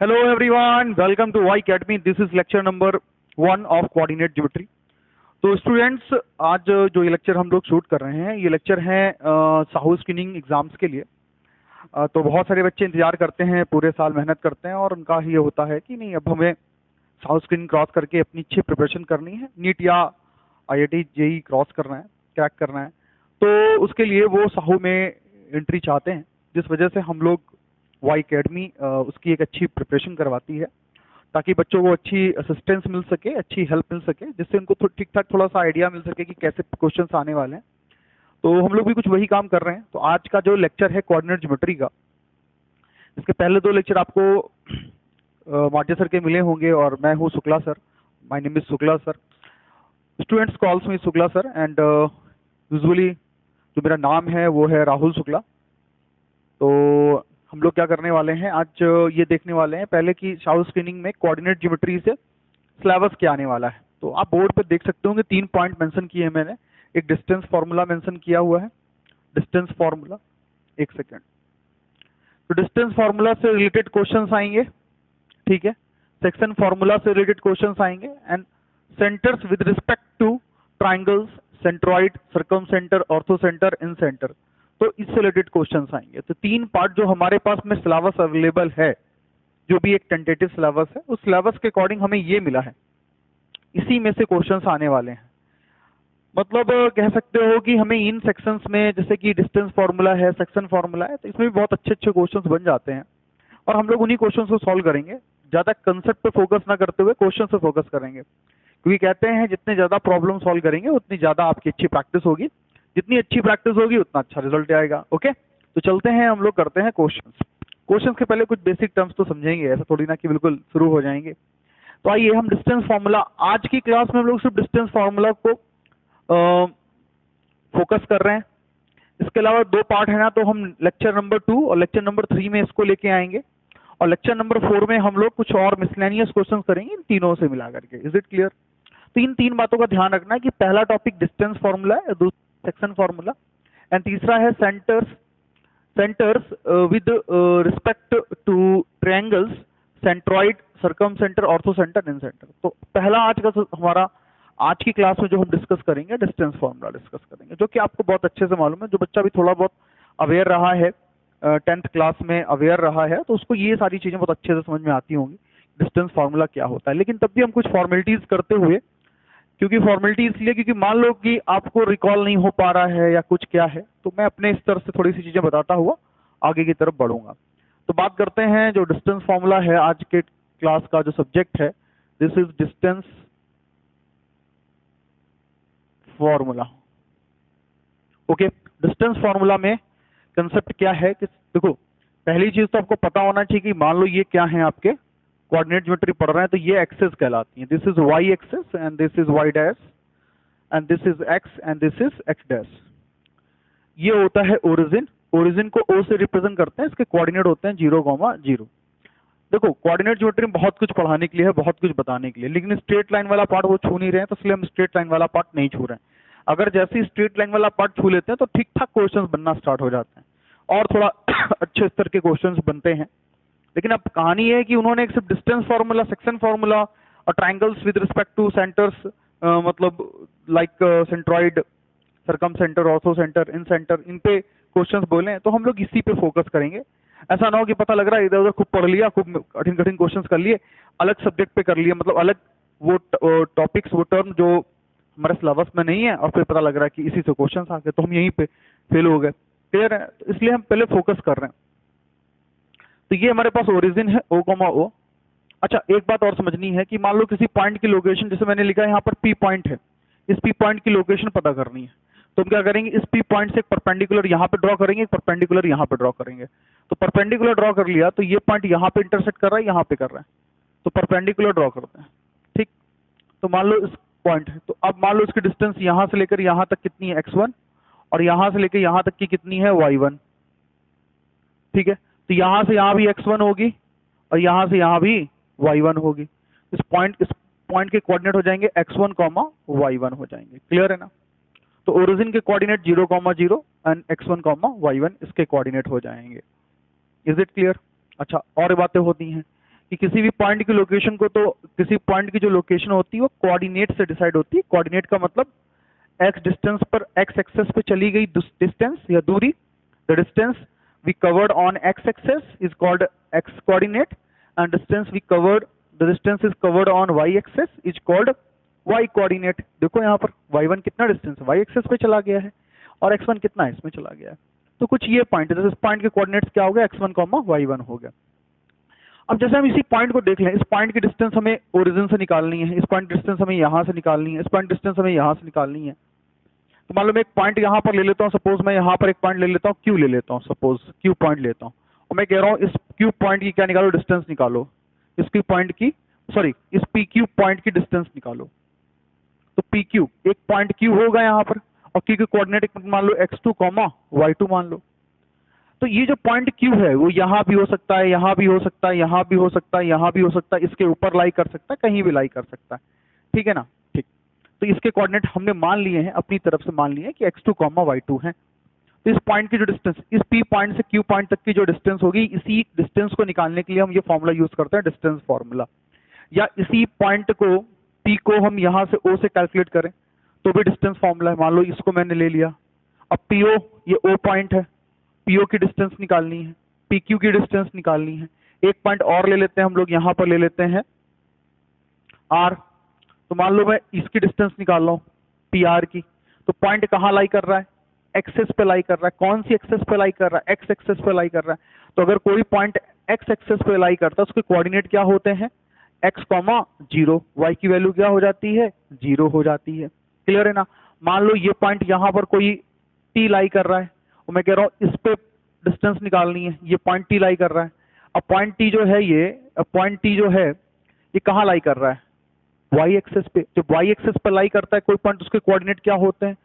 Hello everyone, welcome to Y Academy. This is lecture number 1 of coordinate geometry. तो students, आज जो ये lecture हम लोग शूट कर रहे हैं, ये लेक्चर है साहू स्क्रीनिंग एग्जाम्स के लिए। तो बहुत सारे बच्चे इंतजार करते हैं, पूरे साल मेहनत करते हैं और उनका ये होता है कि नहीं, अब हमें साहू स्क्रीनिंग क्रॉस करके अपनी अच्छी प्रिपरेशन करनी है, नीट या IIT JEE क्रॉस करना है, क्रैक करना है। तो उसके लिए वो साहू में एंट्री चाहते हैं, जिस वजह से हम लोग Y Academy उसकी एक अच्छी प्रिपरेशन करवाती है, ताकि बच्चों को अच्छी असिस्टेंस मिल सके, अच्छी हेल्प मिल सके, जिससे उनको ठीक ठाक थोड़ा सा आइडिया मिल सके कि कैसे क्वेश्चंस आने वाले हैं। तो हम लोग भी कुछ वही काम कर रहे हैं। तो आज का जो लेक्चर है कोऑर्डिनेट ज्योमेट्री का, इसके पहले 2 लेक्चर आपको मार्जे सर के मिले होंगे और मैं हूँ Shukla sir. My name is Shukla sir. Students calls me Shukla sir and usually जो मेरा नाम है वो है राहुल शुक्ला। तो हम लोग क्या करने वाले हैं आज, ये देखने वाले हैं पहले कि साहू स्क्रीनिंग में कोऑर्डिनेट ज्योमेट्री से सिलेबस क्या आने वाला है। तो आप बोर्ड पे देख सकते होंगे 3 पॉइंट मेंशन किए हैं मैंने। एक डिस्टेंस फार्मूला मेंशन किया हुआ है, डिस्टेंस फार्मूला। एक सेकेंड। तो डिस्टेंस फार्मूला से रिलेटेड क्वेश्चंस आएंगे, ठीक है। सेक्शन फार्मूला से रिलेटेड क्वेश्चंस आएंगे and centres with respect to triangles, centroid, circumcentre, orthocentre, incentre, तो इससे रिलेटेड क्वेश्चंस आएंगे। तो 3 पार्ट जो हमारे पास में सिलेबस अवेलेबल है, जो भी एक टेंटेटिव सिलेबस है, उस सिलेबस के अकॉर्डिंग हमें ये मिला है, इसी में से क्वेश्चंस आने वाले हैं। मतलब कह सकते हो कि हमें इन सेक्शंस में, जैसे कि डिस्टेंस फार्मूला है, सेक्शन फार्मूला है, तो इसमें भी बहुत अच्छे अच्छे क्वेश्चंस बन जाते हैं और हम लोग उन्हीं क्वेश्चंस को सॉल्व करेंगे। ज्यादा कंसेप्ट पे फोकस ना करते हुए क्वेश्चन पे फोकस करेंगे, क्योंकि कहते हैं जितने ज्यादा प्रॉब्लम सॉल्व करेंगे उतनी ज्यादा आपकी अच्छी प्रैक्टिस होगी, जितनी अच्छी प्रैक्टिस होगी उतना अच्छा रिजल्ट आएगा। ओके, तो चलते हैं, हम लोग करते हैं क्वेश्चंस। क्वेश्चंस के पहले कुछ बेसिक टर्म्स तो समझेंगे, ऐसा थोड़ी ना कि बिल्कुल शुरू हो जाएंगे। तो आइए हम डिस्टेंस फार्मूला, आज की क्लास में हम लोग सिर्फ डिस्टेंस फार्मूला को फोकस कर रहे हैं। इसके अलावा 2 पार्ट है ना, तो हम लेक्चर नंबर 2 और लेक्चर नंबर 3 में इसको लेके आएंगे और लेक्चर नंबर 4 में हम लोग कुछ और मिसलेनियस क्वेश्चन करेंगे इन तीनों से मिला करके। Is it clear? तो इन 3 बातों का ध्यान रखना है कि पहला टॉपिक डिस्टेंस फार्मूला है, दूसरा सेक्शन फार्मूला एंड तीसरा है centres with respect to triangles, centroid, circumcentre, orthocentre, incentre. तो पहला आज का हमारा, आज की क्लास में जो हम डिस्कस करेंगे, डिस्टेंस फार्मूला डिस्कस करेंगे, जो कि आपको बहुत अच्छे से मालूम है। जो बच्चा भी थोड़ा बहुत अवेयर रहा है, 10th क्लास में अवेयर रहा है, तो उसको ये सारी चीजें बहुत अच्छे से समझ में आती होंगी, डिस्टेंस फार्मूला क्या होता है। लेकिन तब भी हम कुछ फॉर्मेलिटीज करते हुए, क्योंकि फॉर्मेलिटी इसलिए क्योंकि मान लो कि आपको रिकॉल नहीं हो पा रहा है या कुछ क्या है, तो मैं अपने स्तर से थोड़ी सी चीजें बताता हुआ आगे की तरफ बढ़ूंगा। तो बात करते हैं जो डिस्टेंस फार्मूला है, आज के क्लास का जो सब्जेक्ट है, this is distance formula. Okay, distance formula में कंसेप्ट क्या है कि देखो, पहली चीज तो आपको पता होना चाहिए कि मान लो ये क्या है, आपके कोऑर्डिनेट ज्योमेट्री पढ़ रहे हैं, तो ये एक्सेस कहलाती है। This is Y axis and this is Y dash and this is X and this is X dash. ये होता है ओरिजिन। ओरिजिन को ओ से रिप्रेजेंट करते हैं, इसके कोऑर्डिनेट होते हैं 0,0। देखो, कोऑर्डिनेट ज्योमेट्री में बहुत कुछ पढ़ाने के लिए है, बहुत कुछ बताने के लिए, लेकिन स्ट्रेट लाइन वाला पार्ट वो छू नहीं रहे हैं, तो इसलिए हम स्ट्रेट लाइन वाला पार्ट नहीं छू रहे हैं। अगर जैसे ही स्ट्रेट लाइन वाला पार्ट छू लेते हैं तो ठीक ठाक क्वेश्चंस बनना स्टार्ट हो जाते हैं और थोड़ा अच्छे स्तर के क्वेश्चंस बनते हैं। लेकिन अब कहानी है कि उन्होंने एक सिर्फ डिस्टेंस फार्मूला, सेक्शन फार्मूला और triangles with respect two centres, मतलब लाइक सेंट्रॉइड, सर्कमसेंटर, ऑर्थोसेंटर, इन सेंटर, इन पे क्वेश्चंस बोले, तो हम लोग इसी पे फोकस करेंगे। ऐसा ना हो कि पता लग रहा है इधर उधर खूब पढ़ लिया, खूब कठिन कठिन क्वेश्चंस कर लिए, अलग सब्जेक्ट पे कर लिए, मतलब अलग वो टॉपिक्स, वो टर्म जो हमारे सिलेबस में नहीं है, और फिर पता लग रहा है कि इसी से क्वेश्चंस आ गए, तो हम यहीं पे फेल हो गए। क्लियर है? इसलिए हम पहले फोकस कर रहे हैं। तो ये हमारे पास ओरिजिन है O, अच्छा, एक बात और समझनी है कि मान लो किसी पॉइंट की लोकेशन, जैसे मैंने लिखा है यहाँ पर P पॉइंट है, इस P पॉइंट की लोकेशन पता करनी है, तो हम क्या करेंगे, इस P पॉइंट से एक परपेंडिकुलर यहाँ पे ड्रॉ करेंगे, एक परपेंडिकुलर यहाँ पे ड्रॉ करेंगे। तो परपेंडिकुलर ड्रॉ कर लिया, तो ये पॉइंट यहाँ पे इंटरसेक्ट कर रहा है, यहाँ पे कर रहा है, तो परपेंडिकुलर ड्रॉ करते हैं। ठीक, तो मान लो इस पॉइंट है, तो अब मान लो इसकी डिस्टेंस यहाँ से लेकर यहाँ तक कितनी है, x1, और यहाँ से लेकर यहाँ तक की कितनी है, y1। ठीक है, तो यहाँ से यहाँ भी x1 होगी और यहाँ से यहाँ भी y1 होगी। इस पॉइंट के कोऑर्डिनेट हो जाएंगे x1, y1 हो जाएंगे। क्लियर है ना? तो ओरिजिन के कोऑर्डिनेट 0,0 एंड x1, y1 इसके कोऑर्डिनेट हो जाएंगे। Is it clear? अच्छा, और बातें होती हैं कि किसी भी पॉइंट की लोकेशन को, तो किसी पॉइंट की जो लोकेशन होती है वो कोऑर्डिनेट से डिसाइड होती है। कोऑर्डिनेट का मतलब एक्स डिस्टेंस पर, एक्स एक्सेस पे चली गई डिस्टेंस या दूरी, the distance we covered on X axis is called X coordinate, and distance we covered, the distance is covered on Y axis is called Y coordinate. देखो यहाँ पर y1 कितना डिस्टेंस है, वाई एक्सेस पे चला गया है, और x1 कितना है, इसमें चला गया है। तो कुछ ये पॉइंट है, जैसे इस पॉइंट के कोऑर्डिनेट्स क्या हो गया, x1, y1 हो गया। अब जैसे हम इसी पॉइंट को देख लें, इस पॉइंट की डिस्टेंस हमें ओरिजिन से निकालनी है, इस पॉइंट डिस्टेंस हमें यहाँ से निकालनी है, इस पॉइंट डिस्टेंस हमें यहाँ से निकालनी है। तो मान लो मैं एक पॉइंट यहाँ पर ले लेता हूँ, सपोज मैं यहाँ पर एक पॉइंट ले लेता हूँ, क्यू ले लेता हूँ, सपोज क्यू पॉइंट लेता हूँ, और मैं कह रहा हूँ इस क्यू पॉइंट की क्या निकालो, डिस्टेंस निकालो, इस क्यू पॉइंट की, सॉरी इस पी क्यू पॉइंट की डिस्टेंस निकालो। तो पी क्यू एक पॉइंट क्यू होगा यहाँ पर, और क्यू के कोऑर्डिनेट मान लो x2, y2 मान लो। तो ये जो पॉइंट Q है वो यहाँ भी हो सकता है, यहाँ भी हो सकता है, यहाँ भी हो सकता है, यहाँ भी हो सकता है, इसके ऊपर लाई कर सकता है, कहीं भी लाई कर सकता है, ठीक है ना। ठीक, तो इसके कोऑर्डिनेट हमने मान लिए हैं, अपनी तरफ से मान लिए हैं कि x2, y2 है। तो इस पॉइंट की जो डिस्टेंस, इस P पॉइंट से Q पॉइंट तक की जो डिस्टेंस होगी, इसी डिस्टेंस को निकालने के लिए हम ये फॉर्मूला यूज करते हैं, डिस्टेंस फॉर्मूला। या इसी पॉइंट को P को हम यहाँ से O से कैलकुलेट करें तो भी डिस्टेंस फॉर्मूला है। मान लो इसको मैंने ले लिया, अब PO ये O पॉइंट है, PO की डिस्टेंस निकालनी है, PQ की डिस्टेंस निकालनी है। एक पॉइंट और ले लेते हैं हम लोग, यहाँ पर ले लेते हैं R। तो मान लो मैं इसकी डिस्टेंस निकाल रहा हूँ PR की, तो पॉइंट कहाँ लाई कर रहा है, एक्सेस पे लाई कर रहा है। कौन सी एक्सेस पे लाई कर रहा है, एक्स एक्सेस पे लाई कर रहा है। तो अगर कोई पॉइंट एक्स एक्सेस पे लाई करता है, उसके कोऑर्डिनेट क्या होते हैं, x, 0, y की वैल्यू क्या हो जाती है, 0 हो जाती है। क्लियर है ना। मान लो ये पॉइंट यहाँ पर कोई t लाई कर रहा है, और मैं कह रहा हूँ इस पे डिस्टेंस निकालनी है, ये पॉइंट t लाई कर रहा है। अब पॉइंट t जो है ये, पॉइंट t जो है ये कहाँ लाई कर रहा है, y एक्सेस पे। जब y एक्सेस पर लाई करता है कोई पॉइंट, उसके कोऑर्डिनेट क्या होते हैं,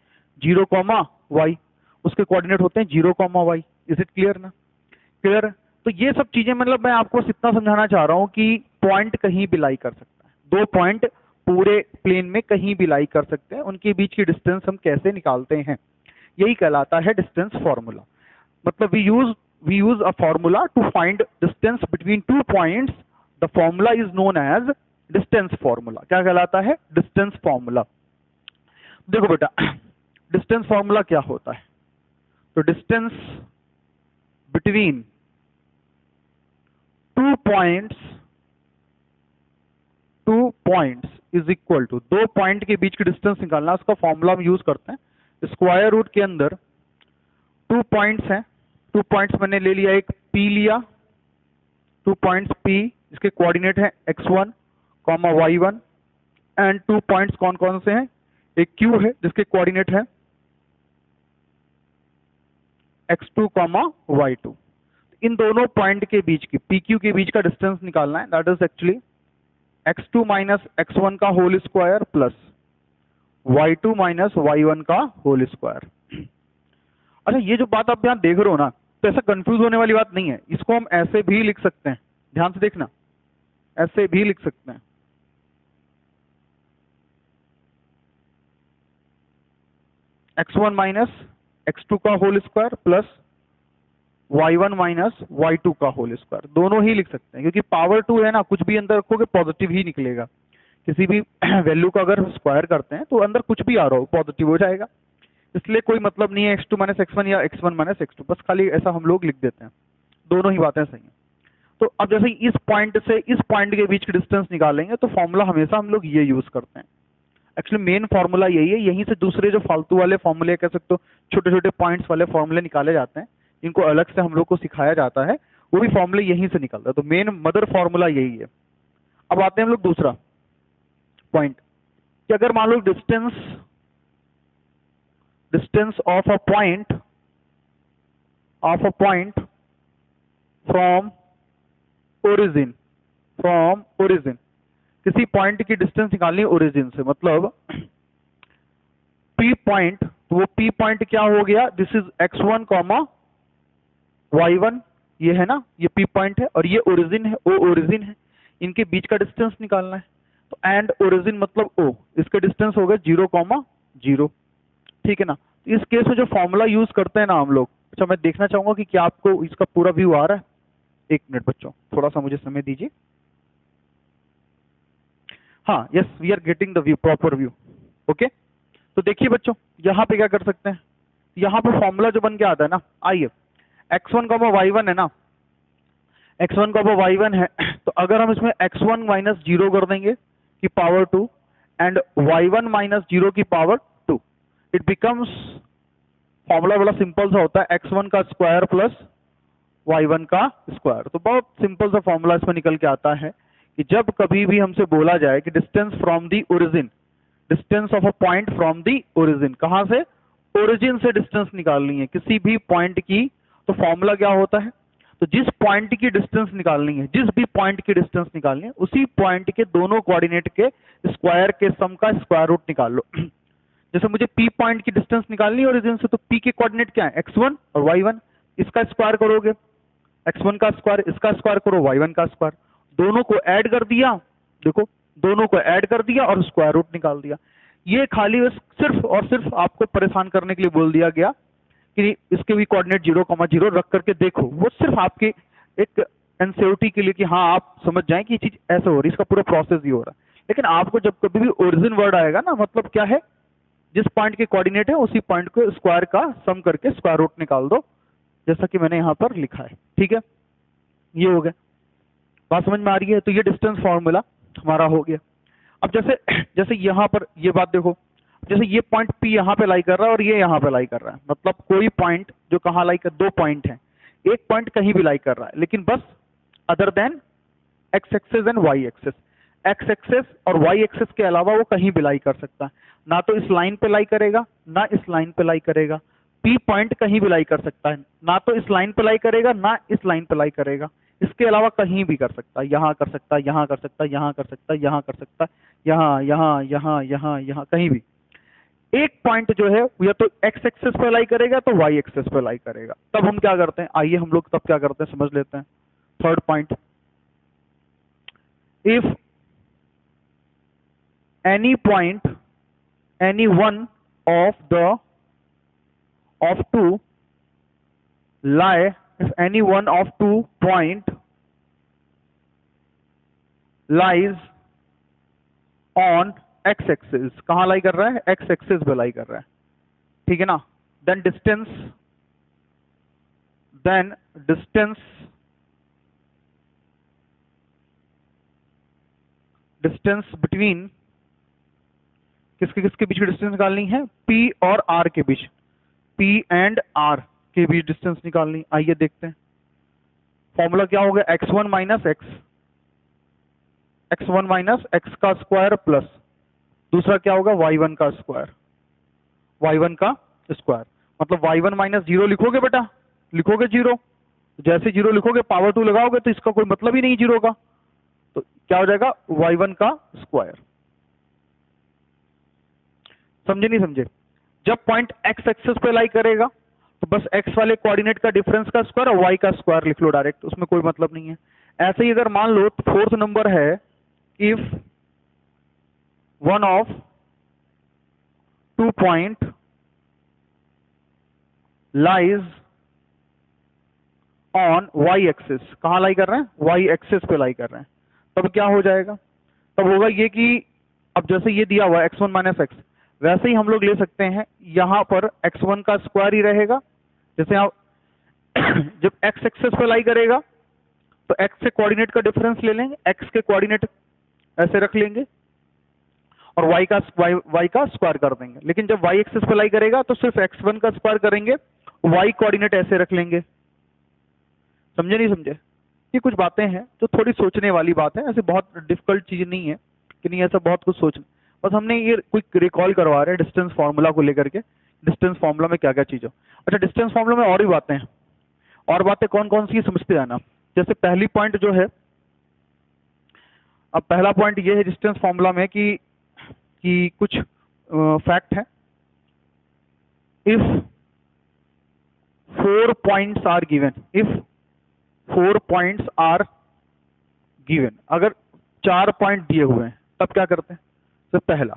0, y, उसके कोऑर्डिनेट होते हैं 0, y। इज इट क्लियर ना। क्लियर। तो ये सब चीजें मतलब मैं आपको इतना समझाना चाह रहा हूं कि पॉइंट कहीं भी लाई कर सकता है, दो पॉइंट पूरे प्लेन में कहीं भी लाई कर सकते हैं, उनके बीच की डिस्टेंस हम कैसे निकालते हैं, यही कहलाता है डिस्टेंस फॉर्मूला। मतलब we use a formula to find distance between two points, the formula is known as distance formula. क्या कहलाता है, डिस्टेंस फॉर्मूला। देखो बेटा डिस्टेंस फॉर्मूला क्या होता है, तो distance between two points is equal to, दो पॉइंट के बीच की डिस्टेंस निकालना, उसका फॉर्मूला हम यूज करते हैं स्क्वायर रूट के अंदर। टू पॉइंट्स हैं, टू पॉइंट्स मैंने ले लिया, एक P लिया, टू पॉइंट्स P, इसके कोऑर्डिनेट है x1, y1, and two points कौन कौन से हैं, एक Q है जिसके कोऑर्डिनेट है x2, y2। इन दोनों पॉइंट के बीच की, PQ के बीच का डिस्टेंस निकालना है, that is actually x2 minus x1 का whole square plus y2 minus y1 का होल स्क्वायर। अच्छा, ये जो बात आप यहाँ देख रहे हो ना, तो ऐसा कंफ्यूज होने वाली बात नहीं है, इसको हम ऐसे भी लिख सकते हैं, ध्यान से देखना, ऐसे भी लिख सकते हैं। x1 माइनस x2 का whole square plus y1 minus y2 का होल स्क्वायर, दोनों ही लिख सकते हैं, क्योंकि पावर 2 है ना, कुछ भी अंदर रखोगे पॉजिटिव ही निकलेगा। किसी भी वैल्यू का अगर स्क्वायर करते हैं तो अंदर कुछ भी आ रहा हो पॉजिटिव हो जाएगा, इसलिए कोई मतलब नहीं है x2 माइनस x1 या x1 माइनस x2, बस खाली ऐसा हम लोग लिख देते हैं, दोनों ही बातें सही हैं। तो अब जैसे इस पॉइंट से इस पॉइंट के बीच की डिस्टेंस निकालेंगे, तो फॉर्मूला हमेशा हम लोग ये यूज करते हैं। एक्चुअली मेन फॉर्मूला यही है, यहीं से दूसरे जो फालतू वाले फॉर्मूले, कह सकते हो छोटे छोटे पॉइंट्स वाले फॉर्मूले निकाले जाते हैं, इनको अलग से हम लोग को सिखाया जाता है, वो भी फॉर्मूले यहीं से निकलता है। तो मेन मदर फॉर्मूला यही है। अब आते हैं हम लोग दूसरा पॉइंट, कि अगर मान लो distance of a point from origin, किसी पॉइंट की डिस्टेंस निकालनी है ओरिजिन से, मतलब P पॉइंट, तो वो P पॉइंट क्या हो गया, दिस इज x1, y1, ये है ना, ये P पॉइंट है, और ये ओरिजिन है, O ओरिजिन है, इनके बीच का डिस्टेंस निकालना है। तो एंड ओरिजिन मतलब O, इसके डिस्टेंस हो गए 0, 0, ठीक है ना। इस केस में जो फॉर्मूला यूज करते हैं ना हम लोग, अच्छा मैं देखना चाहूंगा कि क्या आपको इसका पूरा व्यू आ रहा है। एक मिनट बच्चों, थोड़ा सा मुझे समय दीजिए। हाँ yes, we are getting the view, proper view. Okay, तो देखिए बच्चों, यहाँ पे क्या कर सकते हैं, यहाँ पे फॉर्मूला जो बन के आता है ना, आइए x1 y1 है ना, x1 y1 है, तो अगर हम इसमें x1 माइनस 0 कर देंगे की पावर 2 एंड y1 माइनस 0 की पावर 2, इट बिकम्स, फॉर्मूला बड़ा सिंपल सा होता है, x1 का स्क्वायर प्लस y1 का स्क्वायर। तो बहुत सिंपल सा फॉर्मूला इसमें निकल के आता है कि जब कभी भी हमसे बोला जाए कि distance from the origin, distance of a point from the origin, कहां से, ओरिजिन से डिस्टेंस निकालनी है किसी भी पॉइंट की, तो फॉर्मूला क्या होता है, तो जिस पॉइंट की डिस्टेंस निकालनी है, जिस भी पॉइंट की डिस्टेंस निकालनी है, उसी पॉइंट के दोनों कोऑर्डिनेट के स्क्वायर के सम का स्क्वायर रूट निकाल लो। जैसे मुझे पी पॉइंट की डिस्टेंस निकालनी है ओरिजिन से, तो पी के कोऑर्डिनेट क्या है, x1 और y1, इसका स्क्वायर करोगे, x1 का स्क्वायर, इसका स्क्वायर करो, y1 का स्क्वायर, दोनों को ऐड कर दिया, देखो दोनों को ऐड कर दिया और स्क्वायर रूट निकाल दिया। ये खाली बस सिर्फ और सिर्फ आपको परेशान करने के लिए बोल दिया गया कि इसके भी कोऑर्डिनेट 0,0 रख करके देखो, वो सिर्फ आपके एक एनसीईआरटी के लिए कि हाँ आप समझ जाएं कि ये चीज ऐसे हो रही है, इसका पूरा प्रोसेस ही हो रहा है। लेकिन आपको जब कभी भी ओरिजिन वर्ड आएगा ना, मतलब क्या है, जिस पॉइंट के कोऑर्डिनेट है उसी पॉइंट को स्क्वायर का सम करके स्क्वायर रूट निकाल दो, जैसा कि मैंने यहाँ पर लिखा है। ठीक है, ये हो गया, बात समझ में आ रही है। तो ये डिस्टेंस फॉर्मूला हमारा हो गया। अब जैसे जैसे यहाँ पर ये बात देखो, जैसे ये पॉइंट P यहाँ पे लाई कर रहा है और ये यहाँ पे लाई कर रहा है, मतलब कोई पॉइंट जो कहाँ लाई कर, दो पॉइंट हैं, एक पॉइंट कहीं भी लाई कर रहा है, लेकिन बस other than X axis and Y axis, X axis और वाई एक्सेस के अलावा वो कहीं भी लाई कर सकता है, ना तो इस लाइन पे लाई करेगा ना इस लाइन पे लाई करेगा। P पॉइंट कहीं भी लाई कर सकता है, ना तो इस लाइन पे लाई करेगा ना इस लाइन पे लाई करेगा, इसके अलावा कहीं भी कर सकता है, यहाँ कर सकता है, यहाँ कर सकता है, यहाँ कर सकता है, यहाँ कर सकता है, यहाँ यहाँ यहाँ यहाँ यहाँ कहीं भी। एक पॉइंट जो है या तो एक्स एक्सेस पे लाई करेगा तो वाई एक्सेस पे लाई करेगा। तब हम क्या करते हैं, आइए हम लोग तब क्या करते हैं समझ लेते हैं। Third point, if any point, any one of two lie, if any one of two point lies on x axis, कहाँ लाई कर रहा है, x axis पे लाई कर रहा है, ठीक है ना, then distance between, किसके किसके बीच की डिस्टेंस निकालनी है, P और R के बीच, P एंड R के बीच डिस्टेंस निकालनी। आइए देखते हैं, फॉर्मूला क्या होगा, x1 माइनस एक्स का स्क्वायर प्लस दूसरा क्या होगा, y1 का स्क्वायर, मतलब y1 माइनस 0 लिखोगे बेटा, लिखोगे 0, जैसे 0 लिखोगे पावर 2 लगाओगे तो इसका कोई मतलब ही नहीं 0 का, तो क्या हो जाएगा y1 का स्क्वायर। समझे नहीं समझे, जब पॉइंट x एक्सेस पे लाई करेगा तो बस x वाले कोऑर्डिनेट का डिफरेंस का स्क्वायर और y का स्क्वायर लिख लो डायरेक्ट, उसमें कोई मतलब नहीं है। ऐसे ही अगर मान लो फोर्थ नंबर है, if one of two point lies on y axis, कहां लाई कर रहे हैं, y एक्सिस पे लाई कर रहे हैं, तब क्या हो जाएगा, तब होगा ये कि अब जैसे ये दिया हुआ x1 माइनस एक्स, वैसे ही हम लोग ले सकते हैं, यहां पर x1 का स्क्वायर ही रहेगा, जैसे आप जब x एक्सेस पे लाई करेगा तो x से कोऑर्डिनेट का डिफरेंस ले लेंगे, x के कोऑर्डिनेट ऐसे रख लेंगे और y का स्क्वायर कर देंगे, लेकिन जब y एक्सेस पे लाई करेगा तो सिर्फ x1 का स्क्वायर करेंगे, y कोऑर्डिनेट ऐसे रख लेंगे। समझे नहीं समझे, ये कुछ बातें हैं जो थोड़ी सोचने वाली बात है, ऐसे बहुत डिफिकल्ट चीज नहीं है कि नहीं, ऐसा बहुत कुछ सोचना, बस हमने ये क्विक रिकॉल करवा रहे हैं डिस्टेंस फार्मूला को लेकर के, डिस्टेंस फार्मूला में क्या क्या चीज हो। अच्छा, डिस्टेंस फार्मूला में और भी बातें हैं, और बातें कौन कौन सी समझते हैं ना, जैसे पहली पॉइंट जो है, अब पहला पॉइंट ये है डिस्टेंस फार्मूला में कि कुछ फैक्ट है, इफ 4 पॉइंट्स आर गिवन, अगर 4 पॉइंट दिए हुए हैं तब क्या करते हैं, तो पहला,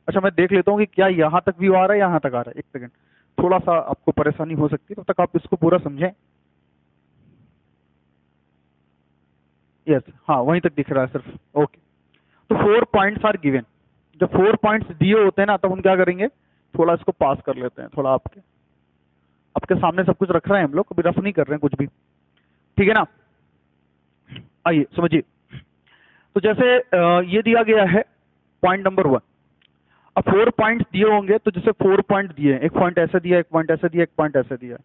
अच्छा मैं देख लेता हूं कि क्या यहां तक व्यू आ रहा है, यहां तक आ रहा है, एक सेकंड, थोड़ा सा आपको परेशानी हो सकती है, तब तक आप इसको पूरा समझें। यस, हाँ वहीं तक दिख रहा है सिर्फ, ओके। तो 4 पॉइंट्स आर गिवन। जब 4 पॉइंट्स दिए होते हैं ना तब हम क्या करेंगे, थोड़ा इसको पास कर लेते हैं, थोड़ा आपके आपके सामने सब कुछ रख रहे हैं हम लोग, कभी रफ नहीं कर रहे हैं कुछ भी, ठीक है ना। आइए समझिए। तो जैसे ये दिया गया है पॉइंट नंबर 1। अब 4 पॉइंट्स दिए होंगे, तो जैसे 4 पॉइंट दिए, एक पॉइंट ऐसे दिया, एक पॉइंट ऐसे दिया, एक पॉइंट ऐसे दिया,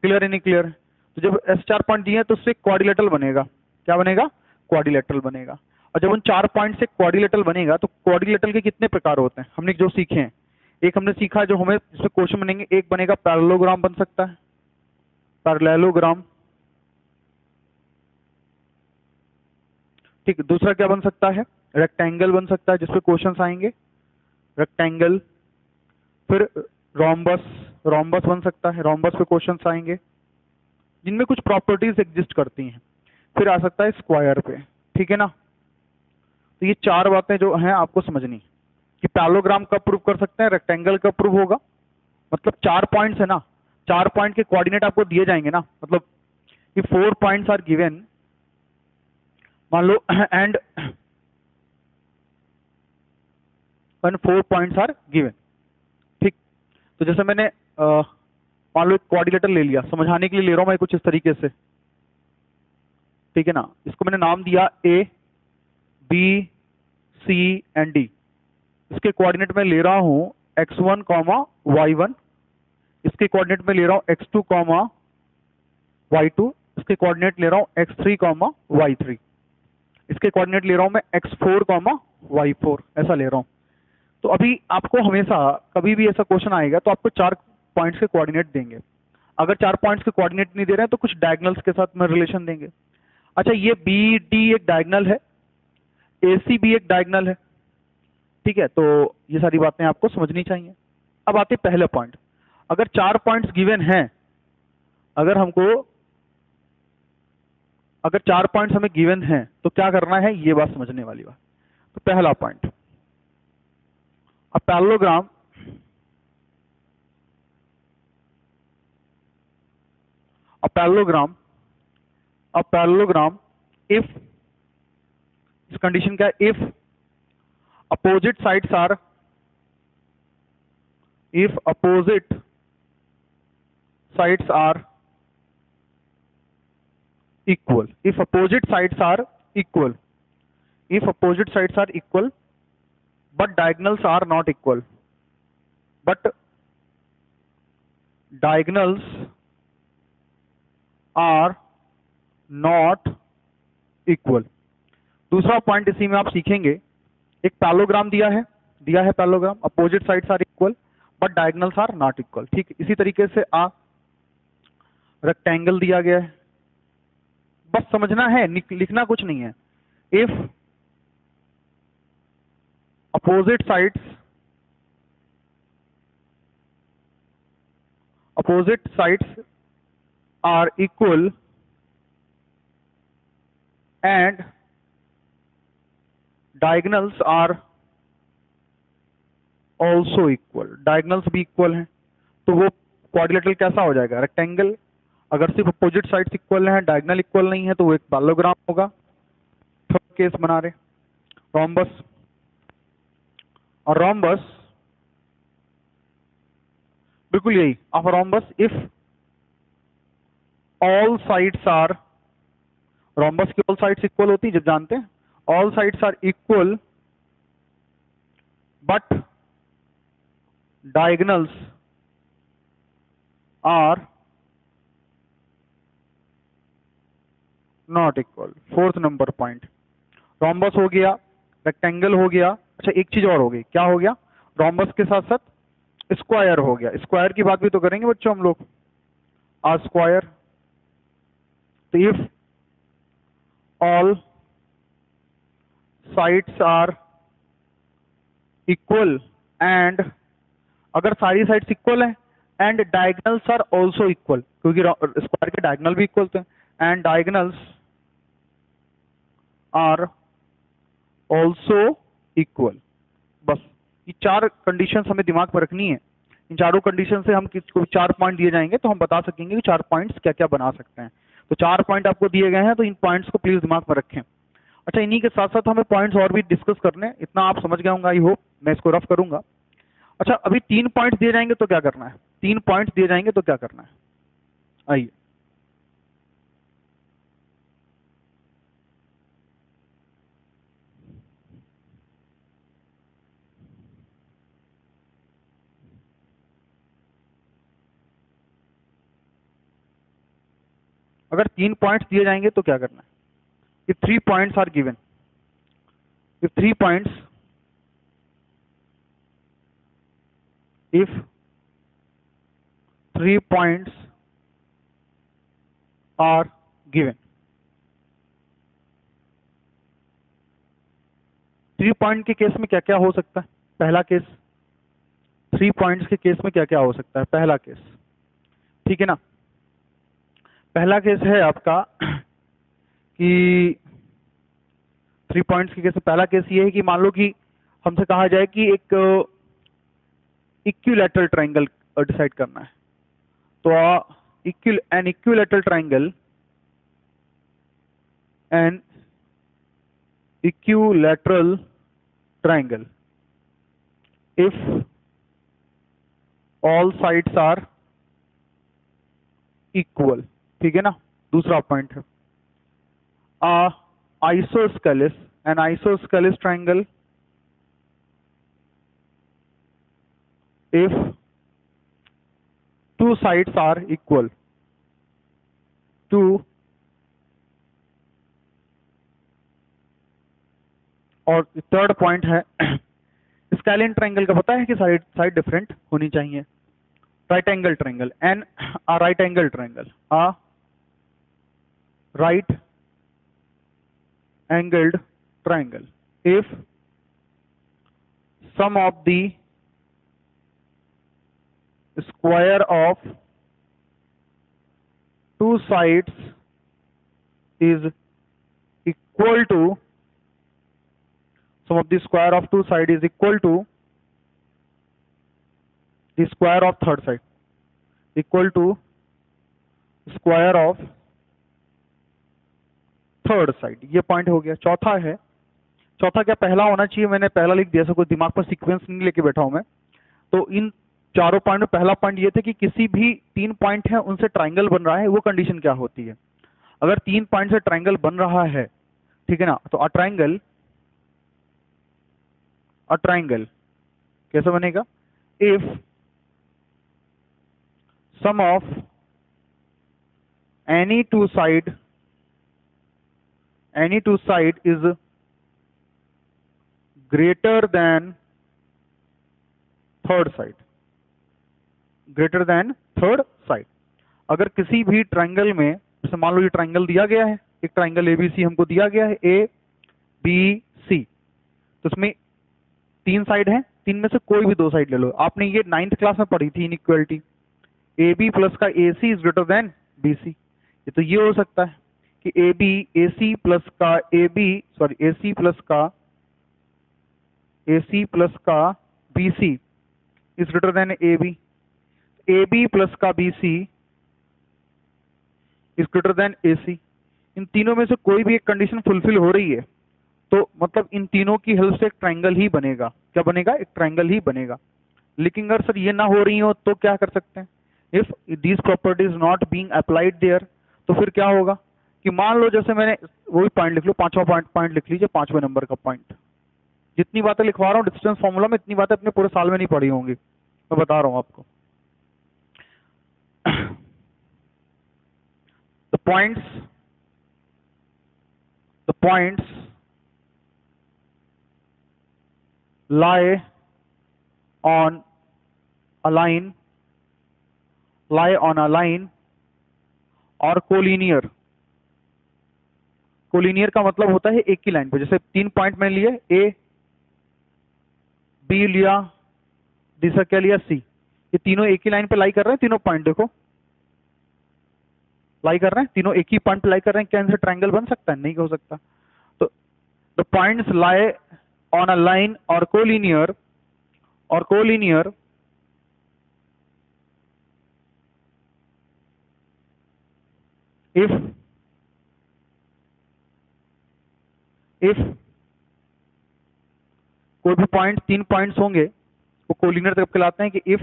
क्लियर है नहीं क्लियर है। तो जब ऐसे 4 पॉइंट दिए तो उससे क्वाड्रिलेटरल बनेगा। क्या बनेगा, क्वाड्रिलेटरल बनेगा। और जब उन 4 पॉइंट से क्वाड्रिलेटरल बनेगा तो क्वाड्रिलेटरल के कितने प्रकार होते हैं हमने जो सीखे हैं। एक हमने सीखा जो हमें इसमें क्वेश्चन बनेंगे, एक बनेगा पैरेललोग्राम बन सकता है, पैरेललोग्राम, ठीक। दूसरा क्या बन सकता है, रेक्टेंगल बन सकता है जिसपे क्वेश्चंस आएंगे, रेक्टेंगल। फिर रोम्बस, रोम्बस बन सकता है, रोम्बस पे क्वेश्चंस आएंगे जिनमें कुछ प्रॉपर्टीज एग्जिस्ट करती हैं। फिर आ सकता है स्क्वायर पे, ठीक है ना। तो ये 4 बातें जो हैं आपको समझनी कि पैरेललोग्राम कब प्रूव कर सकते हैं, रेक्टेंगल कब प्रूव होगा, मतलब 4 पॉइंट्स है ना, 4 पॉइंट के कोऑर्डिनेट आपको दिए जाएंगे ना, मतलब ये 4 पॉइंट्स आर गिवन, मान लो, and one 4 points are given, ठीक। तो जैसे मैंने मान लो एक क्वाड्रिलेटर ले लिया, समझाने के लिए ले रहा हूं मैं कुछ इस तरीके से, ठीक है ना। इसको मैंने नाम दिया A B C and D. इसके कोऑर्डिनेट में ले रहा हूं x1 y1, इसके कोऑर्डिनेट में ले रहा हूं x2 y2, इसके कोऑर्डिनेट ले रहा हूं x3 y3, इसके कोऑर्डिनेट ले रहा हूं मैं x4 y4, ऐसा ले रहा हूं। तो अभी आपको हमेशा कभी भी ऐसा क्वेश्चन आएगा तो आपको 4 पॉइंट्स के कोऑर्डिनेट देंगे। अगर 4 पॉइंट्स के कोऑर्डिनेट नहीं दे रहे हैं तो कुछ डायगोनल्स के साथ में रिलेशन देंगे। अच्छा, ये बी डी एक डायगोनल है, ए सी भी एक डायगोनल है, ठीक है। तो ये सारी बातें आपको समझनी चाहिए। अब आते हैं पहले पॉइंट। अगर 4 पॉइंट्स गिवन हैं, अगर 4 पॉइंट्स हमें गिवन हैं तो क्या करना है, ये बात समझने वाली बात। तो पहला पॉइंट, अब पैरेललोग्राम, इफ, इस कंडीशन क्या है, if opposite sides are equal, if opposite sides are equal, but diagonals are not equal, दूसरा पॉइंट इसी में आप सीखेंगे, एक पैरेललोग्राम दिया है parallelogram, opposite sides are equal but diagonals are not equal, ठीक। इसी तरीके से रेक्टेंगल दिया गया है, बस समझना है, लिखना कुछ नहीं है। If opposite sides are equal and diagonals are also equal, diagonals भी इक्वल हैं, तो वो क्वाड्रिलेटरल कैसा हो जाएगा, रेक्टेंगल। अगर सिर्फ अपोजिट साइड्स इक्वल हैं, डायगोनल इक्वल नहीं है, तो वो एक पैरेललोग्राम होगा। थर्ड केस बना रहे रोम्बस, और रोम्बस बिल्कुल यही, of rhombus if all sides are, rhombus की ऑल साइड्स इक्वल होती है जब जानते हैं, all sides are equal but diagonals are not equal. Fourth number point, rhombus हो गया, रेक्टेंगल हो गया। अच्छा, एक चीज और हो गई, क्या हो गया, रोम्बस के साथ साथ स्क्वायर हो गया। स्क्वायर की बात भी तो करेंगे बच्चों हम लोग, आ स्क्वायर। तो if all sides are equal and, अगर सारी साइड्स इक्वल है, and diagonals are also equal, क्योंकि स्क्वायर के डायगोनल भी इक्वल थे, and diagonals are also equal. बस ये 4 कंडीशंस हमें दिमाग में रखनी है। इन चारों कंडीशन से हम किसको 4 पॉइंट दिए जाएंगे तो हम बता सकेंगे कि 4 पॉइंट्स क्या क्या बना सकते हैं। तो 4 पॉइंट आपको दिए गए हैं, तो इन पॉइंट्स को प्लीज दिमाग में रखें। अच्छा, इन्हीं के साथ साथ हमें पॉइंट्स और भी डिस्कस करने हैं, इतना आप समझ गए होंगे आई होप। मैं इसको रफ करूंगा। अच्छा, अभी 3 पॉइंट्स दिए जाएंगे तो क्या करना है? 3 पॉइंट्स दिए जाएंगे तो क्या करना है? आइए। अगर 3 पॉइंट्स दिए जाएंगे तो क्या करना है? If 3 points are given, if 3 points, if 3 points are given, 3 point के केस में क्या क्या हो सकता है? पहला केस, 3 पॉइंट्स के केस में क्या क्या हो सकता है? पहला केस, ठीक है ना। पहला केस है आपका कि 3 पॉइंट्स के केस में पहला केस ये है कि मान लो कि हमसे कहा जाए कि एक इक्विलैटरल ट्रायंगल डिसाइड करना है। तो an equilateral triangle, an equilateral triangle, if all sides are equal, ठीक है ना। दूसरा पॉइंट है isosceles, an isosceles triangle if two sides are equal to, और थर्ड पॉइंट है स्केलिन ट्रायंगल का पता है कि साइड साइड डिफरेंट होनी चाहिए। Right angle triangle, an right angle triangle, right angled triangle if sum of the square of two sides is equal to, sum of the square of two sides is equal to the square of third side, equal to square of third side. ये point हो गया। चौथा है, चौथा क्या पहला होना चाहिए? मैंने पहला लिख दिया, कोई दिमाग पर सीक्वेंस नहीं लेके बैठा हूं मैं। तो इन चारों पॉइंट में पहला पॉइंट ये थे कि किसी भी 3 पॉइंट है उनसे ट्रायंगल बन रहा है, वो कंडीशन क्या होती है? अगर 3 पॉइंट से ट्रायंगल बन रहा है, ठीक है ना, तो अ ट्रायंगल कैसे बनेगा? If sum of any two side is greater than third side, greater than third side. अगर किसी भी ट्रायंगल में, जैसे मान लो ये ट्रायंगल दिया गया है, एक ट्रायंगल एबीसी हमको दिया गया है, ए बी सी, तो उसमें 3 साइड है, 3 में से कोई भी 2 साइड ले लो। आपने ये 9th क्लास में पढ़ी थी इनइक्वालिटी, ए बी प्लस का A C is greater than B C. ये तो ये हो सकता है कि ए बी ए सी प्लस का A B, sorry A C plus का B C is greater than A B plus का B C is greater than A C. इन तीनों में से कोई भी एक कंडीशन फुलफिल हो रही है तो मतलब इन तीनों की हेल्प से एक ट्रायंगल ही बनेगा। क्या बनेगा? एक ट्रायंगल ही बनेगा। लेकिन अगर सर ये ना हो रही हो तो क्या कर सकते हैं? If these properties not being applied there, तो फिर क्या होगा कि मान लो जैसे मैंने वही पॉइंट लिख लो, पांचवा पॉइंट लिख लीजिए, 5वें नंबर का पॉइंट। जितनी बातें लिखवा रहा हूँ डिस्टेंस फॉर्मूला में, इतनी बातें अपने पूरे साल में नहीं पढ़ी होंगी, मैं बता रहा हूँ आपको। The points lie on a line, और कोलिनियर। कोलिनियर का मतलब होता है एक ही लाइन पे। जैसे 3 पॉइंट मैंने लिए, ए बी लिया, दूसरा क्या लिया, सी। ये तीनों एक ही लाइन पे लाई कर रहे हैं, तीनों पॉइंट देखो लाई कर रहे हैं, तीनों एक ही पॉइंट पे लाई कर रहे हैं। क्या इनसे ट्रायंगल बन सकता है? नहीं हो सकता। तो the points lie on a line और कोलिनियर, if इफ कोई भी पॉइंट, 3 पॉइंट्स होंगे वो कोलिनियर कब कहलाते हैं कि इफ,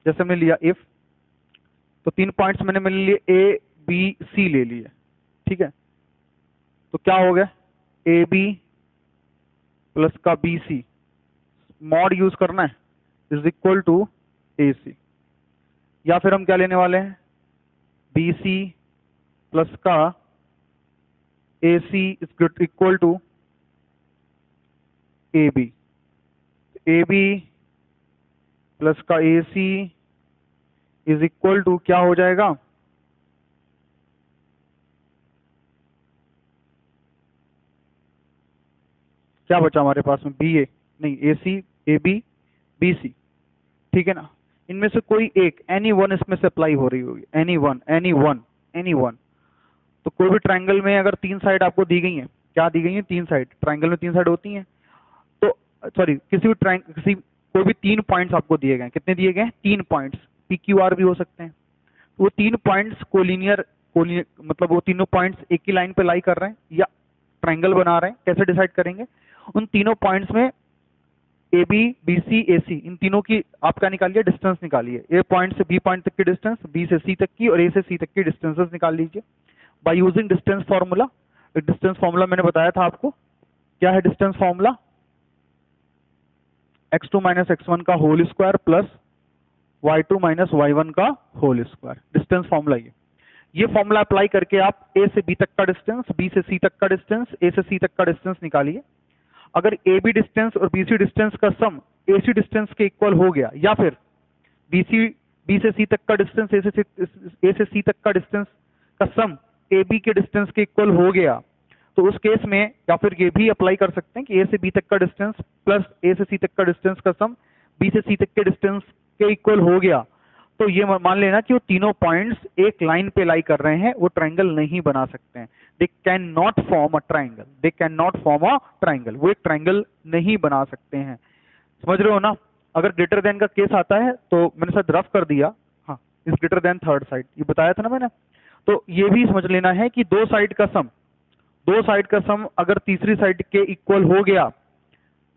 जैसे हमने लिया इफ, तो 3 पॉइंट्स मैंने मिल लिए ए बी सी ले लिए, ठीक है। तो क्या हो गया, ए बी प्लस का बी सी, मॉड यूज करना है, इज इक्वल टू ए सी। या फिर हम क्या लेने वाले हैं, बी सी प्लस का A C is equal to A B. A B plus का A C is equal to क्या हो जाएगा, क्या बचा हमारे पास में, बी ए, नहीं ए सी, ए बी बी सी, ठीक है ना। इनमें से कोई एक, एनी वन इसमें से अप्लाई हो रही होगी, any one, any one, any one. तो कोई भी ट्राइंगल में अगर 3 साइड आपको दी गई हैं, क्या दी गई हैं, 3 साइड, ट्राइंगल में 3 साइड होती हैं, तो सॉरी किसी भी किसी कोई भी 3 पॉइंट्स आपको दिए गए, कितने दिए गए, 3 पॉइंट्स, पी क्यू आर भी हो सकते हैं। तो वो 3 पॉइंट्स कोलिनियर, मतलब वो तीनों पॉइंट्स एक ही लाइन पे लाई कर रहे हैं या ट्राइंगल बना रहे हैं, कैसे डिसाइड करेंगे, उन तीनों पॉइंट्स में A B B C A C, इन तीनों की आप क्या निकालिए, डिस्टेंस निकालिए, ए पॉइंट से बी पॉइंट तक की डिस्टेंस, बी से सी तक की और ए से सी तक की डिस्टेंसेस निकाल लीजिए by using distance formula. Distance formula मैंने बताया था आपको, क्या है distance formula, x2 minus x1 का whole square plus y2 minus y1 का होल स्क्वायर, डिस्टेंस फार्मूला ये फार्मूला अप्लाई करके आप ए से बी तक का डिस्टेंस, बी से सी तक का डिस्टेंस, ए से सी तक का डिस्टेंस निकालिए। अगर ए बी डिस्टेंस और बी सी डिस्टेंस का सम ए सी डिस्टेंस के इक्वल हो गया, या फिर बी से सी तक का डिस्टेंस ए से सी तक का डिस्टेंस का सम ए बी के डिस्टेंस के इक्वल हो गया, तो उस केस में, या फिर ये भी अप्लाई कर सकते हैं कि ए से बी तक का डिस्टेंस प्लस ए से सी तक का डिस्टेंस का सम बी से सी तक के डिस्टेंस के इक्वल हो गया, तो ये मान लेना कि वो तीनों पॉइंट्स एक लाइन पे लाई कर रहे हैं, वो ट्राइंगल नहीं बना सकते हैं। They can not form a triangle, they can not form a triangle, वो एक ट्राइंगल नहीं बना सकते हैं। समझ रहे हो ना। अगर ग्रेटर देन का केस आता है तो मैंने शायद रफ कर दिया, हाँ, is greater than third side, ये बताया था ना मैंने। तो ये भी समझ लेना है कि दो साइड का सम अगर तीसरी साइड के इक्वल हो गया,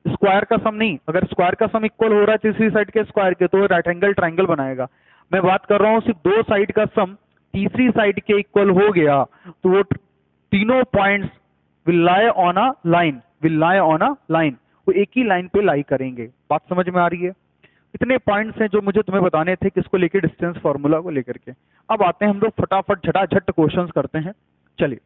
स्क्वायर का सम नहीं, अगर स्क्वायर का सम इक्वल हो रहा है तीसरी साइड के स्क्वायर के, तो राइट एंगल ट्राइंगल बनाएगा। मैं बात कर रहा हूं सिर्फ दो साइड का सम तीसरी साइड के इक्वल हो गया, तो वो तीनों points will lie on a line, वो एक ही लाइन पे लाई करेंगे। बात समझ में आ रही है। इतने पॉइंट्स हैं जो मुझे तुम्हें बताने थे किसको लेके, डिस्टेंस फार्मूला को लेकर के। अब आते हैं हम लोग फटाफट झटाझट क्वेश्चंस करते हैं, चलिए।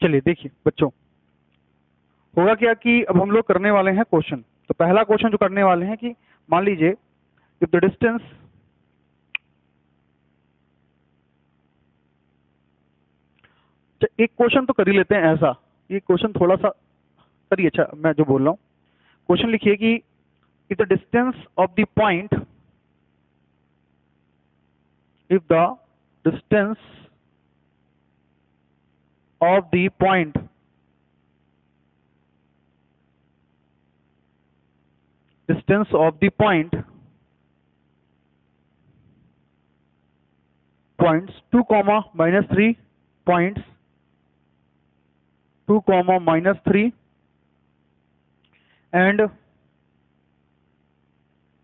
चलिए देखिए बच्चों, होगा क्या कि अब हम लोग करने वाले हैं क्वेश्चन। तो पहला क्वेश्चन जो करने वाले हैं कि मान लीजिए इफ द डिस्टेंस, एक क्वेश्चन तो कर ही लेते हैं ऐसा, ये क्वेश्चन थोड़ा सा करिए। अच्छा, मैं जो बोल रहा हूँ, क्वेश्चन लिखिए कि if the distance of the point, if the distance of the point points 2 comma minus 3 points 2 comma minus 3 and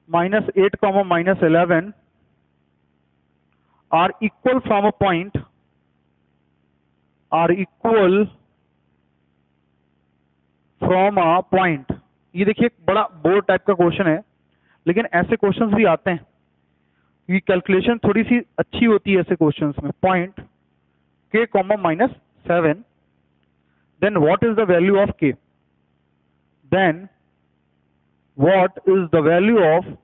minus 8 comma minus 11 are equal from a point, ये देखिए एक बड़ा बोर्ड टाइप का क्वेश्चन है, लेकिन ऐसे क्वेश्चंस भी आते हैं, ये कैलकुलेशन थोड़ी सी अच्छी होती है ऐसे क्वेश्चंस में। Point k comma minus 7, then what is the value of k, then what is the value of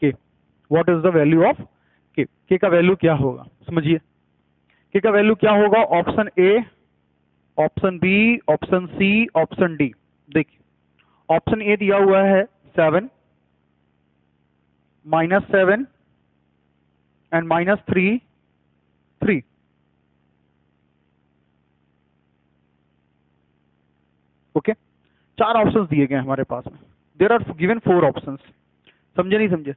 k, what is the value of के का वैल्यू क्या होगा समझिए। के का वैल्यू क्या होगा, option A, option B, option C, option D. देखिए ऑप्शन ए दिया हुआ है 7, -7 एंड -3, 3। ओके, 4 ऑप्शंस दिए गए हैं हमारे पास में। There are given 4 options. समझे नहीं समझे?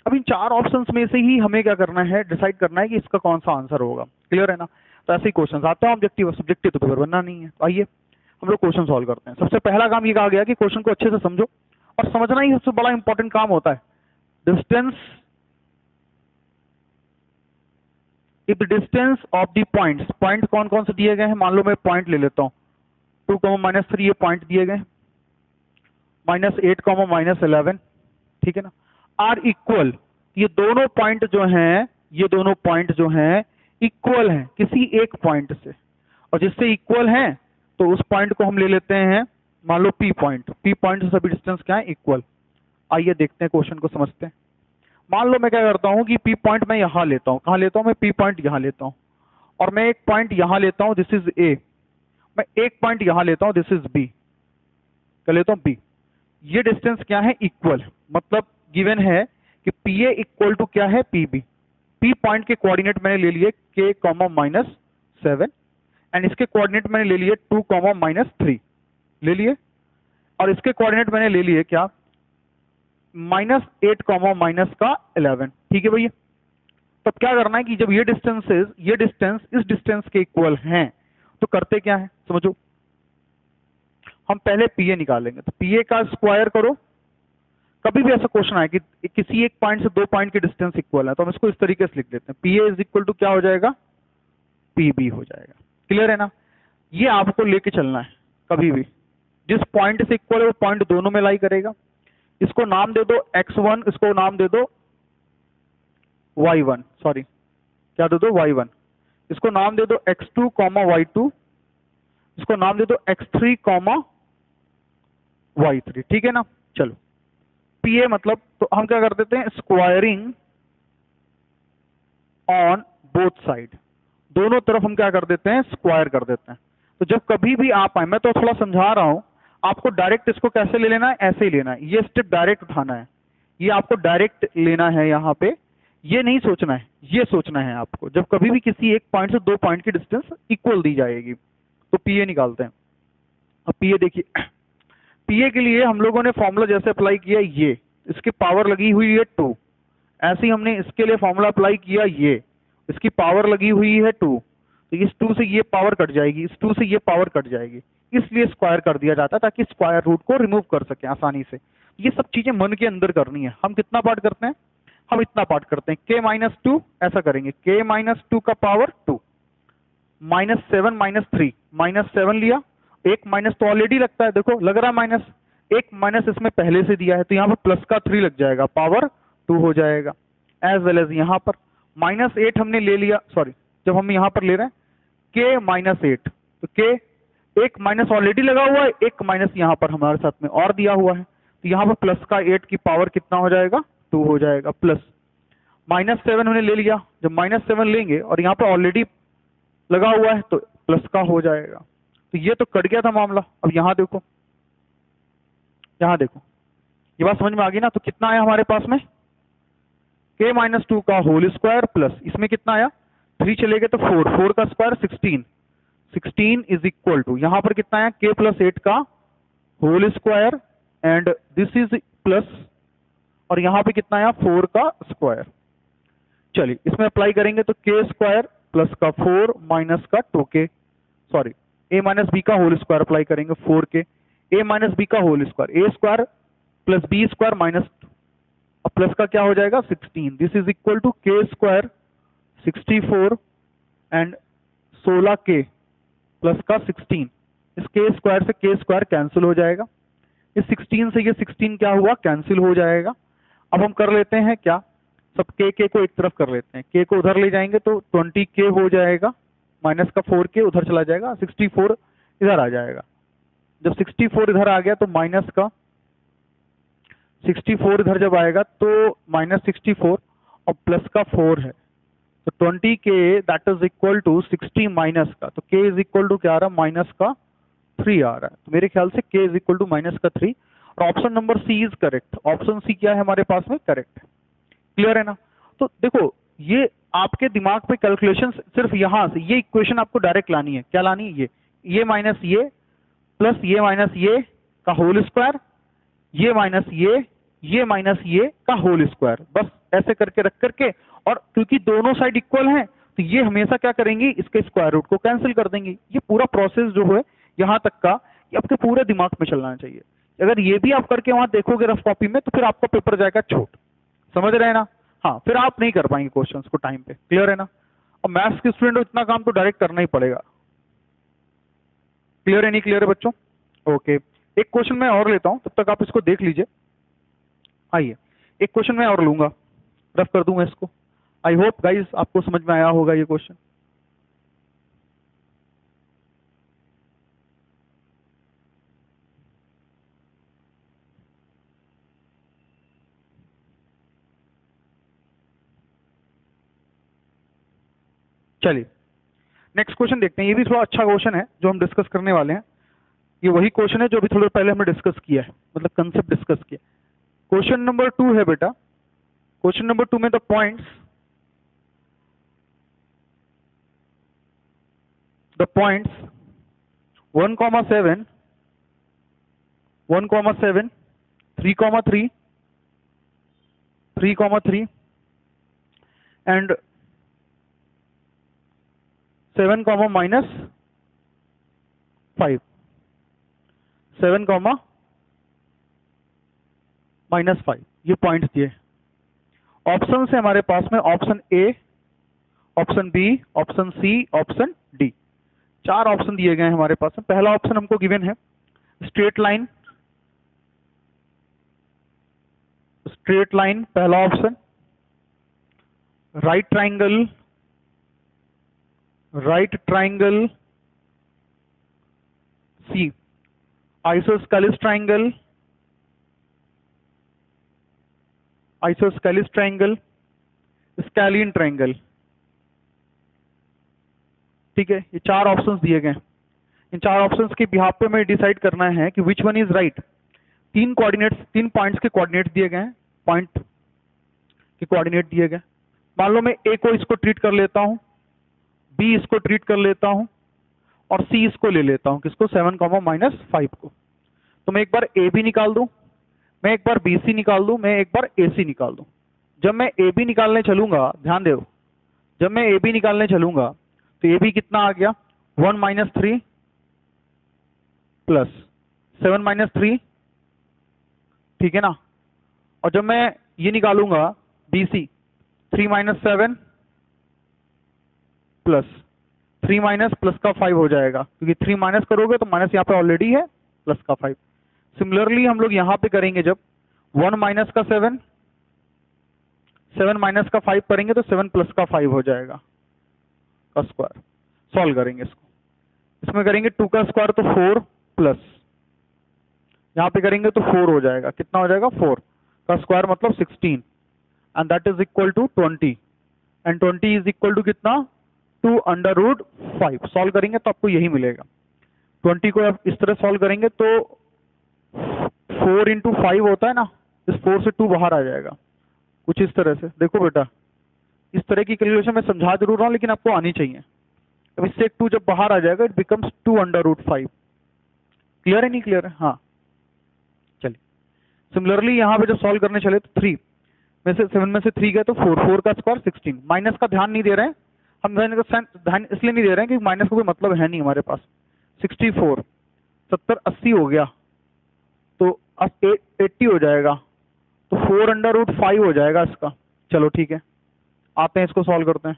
अब इन 4 ऑप्शंस में से ही हमें क्या करना है, डिसाइड करना है कि इसका कौन सा आंसर होगा। क्लियर है ना? तो ऐसे ही क्वेश्चन आते हैं ऑब्जेक्टिव, सब्जेक्टिव तो पेपर बनना नहीं है। तो आइए हम लोग क्वेश्चन सॉल्व करते हैं। सबसे पहला काम ये कहा गया कि क्वेश्चन को अच्छे से समझो, और समझना ही सबसे बड़ा इंपॉर्टेंट काम होता है। Distance, if the distance of the points, point कौन कौन से दिए गए हैं, मान लो मैं पॉइंट ले लेता हूँ 2, -3 ये पॉइंट दिए गए, -8, -11, ठीक है ना, आर इक्वल। ये दोनों पॉइंट जो हैं, ये दोनों पॉइंट जो हैं इक्वल हैं किसी एक पॉइंट से, और जिससे इक्वल हैं तो उस पॉइंट को हम ले लेते हैं मान लो पी पॉइंट। पी पॉइंट से सभी डिस्टेंस क्या है, इक्वल। आइए देखते हैं क्वेश्चन को समझते हैं। मान लो मैं क्या करता हूं कि पी पॉइंट मैं यहां लेता हूं, कहां लेता हूं मैं, पी पॉइंट यहां लेता हूं, और मैं एक पॉइंट यहां लेता हूं, दिस इज ए। मैं एक पॉइंट यहां लेता हूं, दिस इज बी, कर लेता हूं बी। ये डिस्टेंस क्या है, इक्वल। मतलब गिवन है कि पी ए इक्वल टू क्या है, पी बी। पी पॉइंट के कोऑर्डिनेट मैंने ले लिए के, -7, एंड इसके कोऑर्डिनेट मैंने ले लिए 2, -3 ले लिए, और इसके कोऑर्डिनेट मैंने ले लिए क्या, -8, -11। ठीक है भैया? तब क्या करना है कि जब ये डिस्टेंसेस, ये डिस्टेंस इस डिस्टेंस के इक्वल हैं, तो करते क्या है समझो। हम पहले पीए निकालेंगे, तो पीए का स्क्वायर करो। कभी भी ऐसा क्वेश्चन आए कि किसी एक पॉइंट से 2 पॉइंट के डिस्टेंस इक्वल है, तो हम इसको इस तरीके से लिख देते हैं, पीए इज इक्वल टू क्या हो जाएगा, पीबी हो जाएगा। क्लियर है ना? ये आपको लेके चलना है। कभी भी जिस पॉइंट से इक्वल है वो पॉइंट दोनों में लाई करेगा। इसको नाम दे दो x1, इसको नाम दे दो y1, सॉरी क्या दे दो, y1। इसको नाम दे दो x2, y2। इसको नाम दे दो x3, y3। ठीक है ना? चलो पीए मतलब, तो हम क्या कर देते हैं, स्क्वायरिंग ऑन बोथ साइड, दोनों तरफ हम क्या कर देते हैं, स्क्वायर कर देते हैं। तो जब कभी भी आप आए, मैं तो थोड़ा समझा रहा हूं आपको, डायरेक्ट इसको कैसे ले लेना है, ऐसे ही लेना है। ये स्टेप डायरेक्ट उठाना है, ये आपको डायरेक्ट लेना है यहाँ पे, ये नहीं सोचना है, ये सोचना है आपको। जब कभी भी किसी एक पॉइंट से 2 पॉइंट की डिस्टेंस इक्वल दी जाएगी, तो पीए निकालते हैं। अब पीए देखिए, पीए के लिए हम लोगों ने फॉर्मूला जैसे अप्लाई किया, ये इसकी पावर लगी हुई है 2, ऐसे ही हमने इसके लिए फॉर्मूला अप्लाई किया, ये इसकी पावर लगी हुई है 2, तो इस 2 से ये पावर कट जाएगी, इस 2 से ये पावर कट जाएगी, इसलिए स्क्वायर कर दिया जाता है ताकि स्क्वायर रूट को रिमूव कर सके आसानी से। ये सब चीजें मन के अंदर करनी है। हम कितना पार्ट करते हैं, हम इतना पार्ट करते हैं, k - 2 ऐसा करेंगे, k - 2 का पावर 2, -7 -3, -7 लिया, एक माइनस तो ऑलरेडी लगता है, देखो लग रहा है माइनस, एक माइनस इसमें पहले से दिया है, तो यहाँ पर प्लस का 3 लग जाएगा, पावर 2 हो जाएगा। एज वेल एज यहाँ पर -8 हमने ले लिया, सॉरी जब हम यहाँ पर ले रहे हैं k -8, तो k, एक माइनस ऑलरेडी लगा हुआ है, एक माइनस यहाँ पर हमारे साथ में और दिया हुआ है, तो यहाँ पर प्लस का 8 की पावर कितना हो जाएगा, 2 हो जाएगा, प्लस -7 हमने ले लिया, जब -7 लेंगे और यहाँ पर ऑलरेडी लगा हुआ है तो प्लस का हो जाएगा। तो ये तो कट गया था मामला। अब यहाँ देखो, यहाँ देखो, ये बात समझ में आ गई ना? तो कितना आया हमारे पास में, k - 2 का होल स्क्वायर प्लस इसमें कितना आया, 3 चले गए तो 4, 4 का स्क्वायर 16, 16 इज इक्वल टू यहाँ पर कितना आया, k + 8 का whole square and this is plus, और यहाँ पे कितना आया, 4 का स्क्वायर। चलिए इसमें अप्लाई करेंगे तो k² प्लस का 4 माइनस का 2k, सॉरी a - b का होल स्क्वायर अप्लाई करेंगे, 4k, a - b का whole square, a² plus b² minus, अब प्लस का क्या हो जाएगा, 16, this is equal to k² 64 and 16k plus का 16, इस k² से k² कैंसिल हो जाएगा, इस 16 से ये 16 क्या हुआ, कैंसिल हो जाएगा। अब हम कर लेते हैं क्या, सब k को एक तरफ कर लेते हैं, k को उधर ले जाएंगे तो 20k हो जाएगा, माइनस का 4k उधर चला जाएगा, 64 इधर आ जाएगा। जब 64 इधर आ गया तो माइनस का 64 इधर जब आएगा तो -64 और प्लस का 4 है, तो 20k that is equal to 60 minus का, तो k इज इक्वल टू क्या आ रहा है, माइनस का 3 आ रहा है। तो मेरे ख्याल से k is equal to minus का 3 और option number C is correct. Option C क्या है हमारे पास में, करेक्ट है। क्लियर है ना। तो देखो ये आपके दिमाग पे कैलकुलेशन सिर्फ यहां से ये इक्वेशन आपको डायरेक्ट लानी है। क्या लानी है, ये माइनस ये प्लस ये माइनस ये का होल स्क्वायर, ये माइनस ये माइनस ये का होल स्क्वायर, बस ऐसे करके रख करके, और क्योंकि दोनों साइड इक्वल हैं तो ये हमेशा क्या करेंगे, इसके स्क्वायर रूट को कैंसिल कर देंगे। ये पूरा प्रोसेस जो है यहाँ तक का ये आपके पूरे दिमाग में चलना चाहिए। अगर ये भी आप करके वहां देखोगे रफ कॉपी में तो फिर आपका पेपर जाएगा छोट। समझ रहे हैं ना। हाँ, फिर आप नहीं कर पाएंगे क्वेश्चंस को टाइम पे। क्लियर है ना। और मैथ्स के स्टूडेंट को इतना काम तो डायरेक्ट करना ही पड़ेगा। क्लियर है, नहीं क्लियर है बच्चों। ओके, एक क्वेश्चन मैं और लेता हूं, तब तक आप इसको देख लीजिए। आइए एक क्वेश्चन मैं और लूंगा, रफ कर दूंगा इसको। आई होप गाइस आपको समझ में आया होगा ये क्वेश्चन। चलिए नेक्स्ट क्वेश्चन देखते हैं। ये भी थोड़ा अच्छा क्वेश्चन है जो हम डिस्कस करने वाले हैं। ये वही क्वेश्चन है जो अभी थोड़ी देर पहले हमने डिस्कस किया है, मतलब कंसेप्ट डिस्कस किया। क्वेश्चन नंबर 2 है बेटा। क्वेश्चन नंबर 2 में the points 1,7 1,7 3,3 3,3 and 7, minus 5 7, minus 5 ये पॉइंट्स दिए। ऑप्शन है हमारे पास में option A, option B, option C, option D. 4 option दिए गए हैं हमारे पास में। पहला ऑप्शन हमको गिवन है स्ट्रेट लाइन, स्ट्रेट लाइन पहला option. Right triangle, right triangle C, isosceles triangle, isosceles triangle, scalene triangle. ठीक है, ये 4 ऑप्शंस दिए गए। इन 4 ऑप्शंस के बिहाफ पे हमें डिसाइड करना है कि which one is right. 3 coordinates, 3 points के कोऑर्डिनेट दिए गए हैं, पॉइंट के कोऑर्डिनेट दिए गए। मान लो मैं ए को इसको ट्रीट कर लेता हूं, बी इसको ट्रीट कर लेता हूं और सी इसको ले लेता हूं, किसको 7, minus 5 को। तो मैं एक बार ए बी निकाल दूं, मैं एक बार बी सी निकाल दूं, मैं एक बार ए सी निकाल दूं। जब मैं ए बी निकालने चलूंगा, ध्यान दो, जब मैं ए बी निकालने चलूंगा तो ए बी कितना आ गया, 1 minus 3 प्लस 7 minus 3, ठीक है ना। और जब मैं ये निकालूंगा B C, 3 minus 7 plus 3 minus plus का 5 हो जाएगा, क्योंकि 3 माइनस करोगे तो माइनस यहाँ पे ऑलरेडी है, प्लस का 5। सिमिलरली हम लोग यहाँ पे करेंगे, जब 1 माइनस का 7, 7 माइनस का 5 करेंगे तो 7 प्लस का 5 हो जाएगा का स्क्वायर। सॉल्व करेंगे इसको, इसमें करेंगे 2 का स्क्वायर तो 4 प्लस यहाँ पे करेंगे तो 4 हो जाएगा। कितना हो जाएगा, 4 का स्क्वायर मतलब 16 and that is equal to 20 and 20 is equal to कितना, 2 अंडर रूट 5। सॉल्व करेंगे तो आपको यही मिलेगा। 20 को आप इस तरह सॉल्व करेंगे तो 4 इंटू 5 होता है ना, इस 4 से 2 बाहर आ जाएगा, कुछ इस तरह से। देखो बेटा, इस तरह की कैलकुलेशन मैं समझा जरूर रहा हूं लेकिन आपको आनी चाहिए। अब इससे 2 जब बाहर आ जाएगा it becomes 2 under root 5। Clear है, नहीं क्लियर है। हाँ चलिए, सिमिलरली यहाँ पे जब सॉल्व करने चले तो 3 में से 7 में से 3 गए तो 4, 4 का स्क्वायर 16। माइनस का ध्यान नहीं दे रहे हैं हम, ध्यान इसलिए नहीं दे रहे हैं कि माइनस का कोई मतलब है नहीं हमारे पास। 64 70 80 हो गया तो अब 80 हो जाएगा, तो 4 अंडर रूट 5 हो जाएगा इसका। चलो ठीक है, आते हैं इसको सॉल्व करते हैं।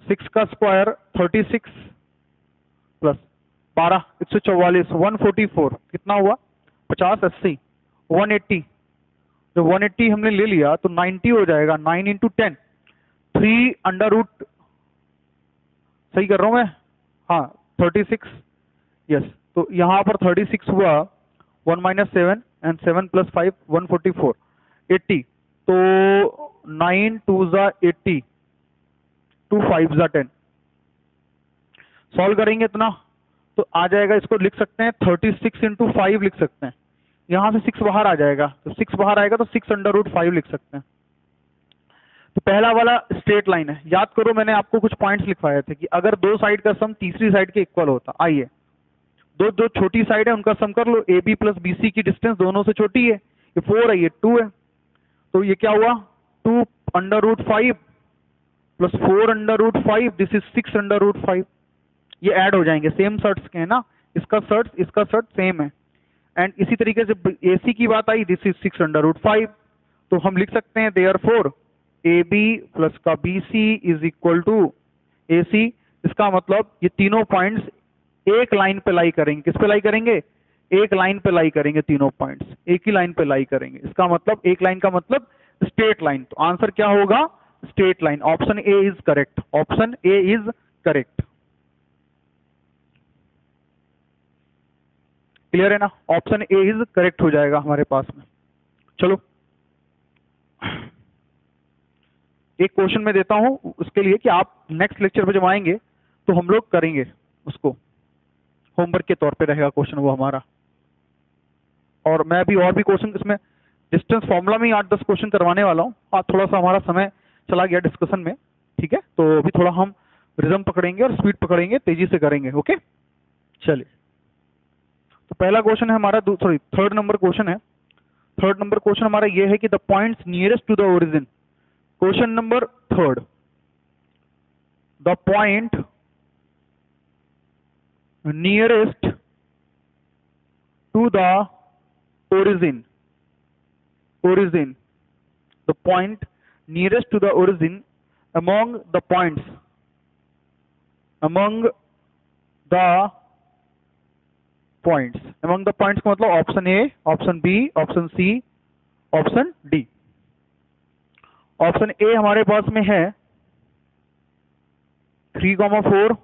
6 का स्क्वायर 36 प्लस 12 144, 144 कितना हुआ, 50 80 180। जब 180 हमने ले लिया तो 90 हो जाएगा। 9 इंटू 10 3 अंडर रूट, सही कर रहा हूं मैं, हाँ 36, यस। तो यहाँ पर 36 हुआ, 1 माइनस 7 एंड 7 प्लस 5 144 80। तो 9 2 ज़ा 80 2 5 जा 10, सॉल्व करेंगे इतना तो आ जाएगा, इसको लिख सकते हैं 36 इंटू 5 लिख सकते हैं, यहाँ से 6 बाहर आ जाएगा, तो 6 बाहर आएगा तो 6√5 लिख सकते हैं। तो पहला वाला स्ट्रेट लाइन है, याद करो मैंने आपको कुछ पॉइंट्स लिखवाए थे कि अगर दो साइड का सम तीसरी साइड के इक्वल होता, आइए दो छोटी साइड है उनका सम कर लो, A B plus B C की डिस्टेंस दोनों से छोटी है, ये 4 है ये 2 है, तो ये क्या हुआ 2√5 प्लस 4√5, दिस इज 6√5, ये ऐड हो जाएंगे, सेम सर्ट्स के है ना, इसका सर्ट सेम है। एंड इसी तरीके से AC की बात आई, दिस इज 6√5, तो हम लिख सकते हैं देयरफॉर AB प्लस का BC is equal to AC। इसका मतलब ये तीनों पॉइंट्स एक लाइन पे लाई करेंगे, किस पे लाई करेंगे, एक लाइन पे लाई करेंगे, तीनों पॉइंट्स एक ही लाइन पे लाई करेंगे, इसका मतलब एक लाइन का मतलब स्ट्रेट लाइन, तो आंसर क्या होगा straight line, option A is correct, option A is correct. Clear है ना, ऑप्शन ए इज करेक्ट हो जाएगा हमारे पास में। चलो एक क्वेश्चन मैं देता हूं उसके लिए कि आप नेक्स्ट लेक्चर पे जब आएंगे तो हम लोग करेंगे उसको, होमवर्क के तौर पे रहेगा क्वेश्चन वो हमारा। और मैं अभी और भी क्वेश्चन इसमें डिस्टेंस फॉर्मूला में ही 8-10 क्वेश्चन करवाने वाला हूँ। आज थोड़ा सा हमारा समय चला गया डिस्कशन में, ठीक है, तो अभी थोड़ा हम रिदम पकड़ेंगे और स्पीड पकड़ेंगे, तेजी से करेंगे। ओके चलिए, तो पहला क्वेश्चन है हमारा, थर्ड नंबर क्वेश्चन है। थर्ड नंबर क्वेश्चन हमारा ये है कि the points nearest to the origin, question number third, the point nearest to the origin, the point nearest to the origin among the points, among the points का मतलब option A, option B, option C, option D. Option A हमारे पास में है 3,4,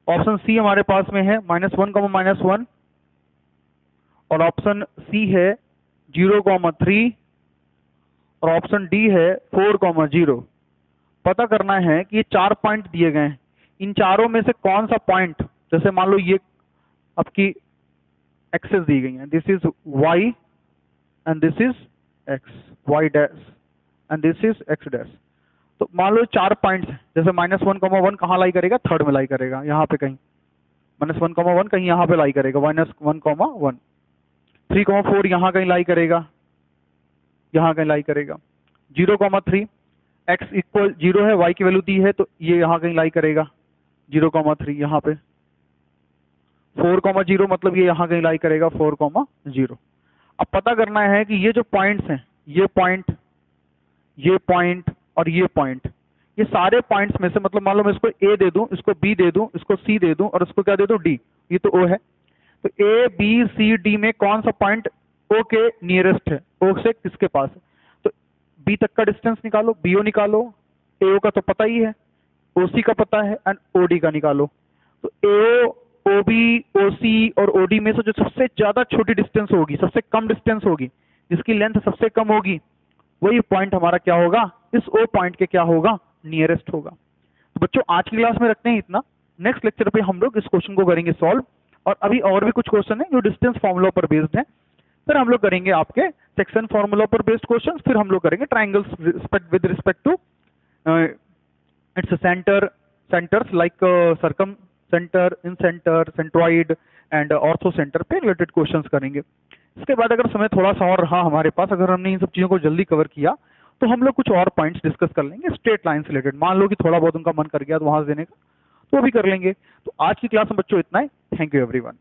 option C हमारे पास में है -1, और ऑप्शन सी है 0,3, और ऑप्शन डी है 4,0। पता करना है कि ये 4 पॉइंट दिए गए हैं, इन चारों में से कौन सा पॉइंट, जैसे मान लो ये आपकी एक्सेस दी गई है, this is y and this is x, y dash and this is x dash, तो मान लो 4 पॉइंट्स हैं, जैसे -1,1 कहाँ लाई करेगा, थर्ड में लाई करेगा, यहाँ पे कहीं -1,1 कहीं यहाँ पे लाई करेगा, -1,1, 3,4 यहाँ कहीं लाई करेगा, यहाँ कहीं लाई करेगा, 0,3 x इक्वल 0 है, y की वैल्यू दी है तो ये यहाँ कहीं लाई करेगा 0,3 यहाँ पे, 4,0 मतलब ये यहाँ कहीं लाई करेगा 4,0। अब पता करना है कि ये जो पॉइंट्स हैं, ये पॉइंट और ये पॉइंट, ये सारे पॉइंट्स में से, मतलब मान लो मैं इसको A दे दूं, इसको B दे दूं, इसको C दे दूं और इसको क्या दे दूं D, ये तो O है, तो A B C D में कौन सा पॉइंट O के नियरेस्ट है, O से किसके पास है, तो B तक का डिस्टेंस निकालो, BO निकालो, AO का तो पता ही है, OC का पता है एंड OD का निकालो, तो AO OB OC और OD में से जो सबसे ज्यादा छोटी डिस्टेंस होगी, सबसे कम डिस्टेंस होगी, जिसकी लेंथ सबसे कम होगी, वही पॉइंट हमारा क्या होगा, इस O पॉइंट के क्या होगा, नियरेस्ट होगा। तो बच्चों आज की क्लास में रखते हैं इतना, नेक्स्ट लेक्चर पे हम लोग इस क्वेश्चन को करेंगे सॉल्व, और अभी और भी कुछ क्वेश्चन है जो डिस्टेंस फार्मूला पर बेस्ड है, फिर हम लोग करेंगे आपके सेक्शन फार्मूला पर बेस्ड क्वेश्चन, फिर हम लोग करेंगे triangles with respect to its centres like circumcentre, incentre, centroid and orthocentre पे रिलेटेड क्वेश्चंस करेंगे। इसके बाद अगर समय थोड़ा सा और रहा हमारे पास, अगर हमने इन सब चीजों को जल्दी कवर किया तो हम लोग कुछ और पॉइंट्स डिस्कस कर लेंगे स्ट्रेट लाइन से रिलेटेड, मान लो कि थोड़ा बहुत उनका मन कर गया तो वहां से देने का, तो भी कर लेंगे। तो आज की क्लास में बच्चों इतना ही, थैंक यू एवरीवन।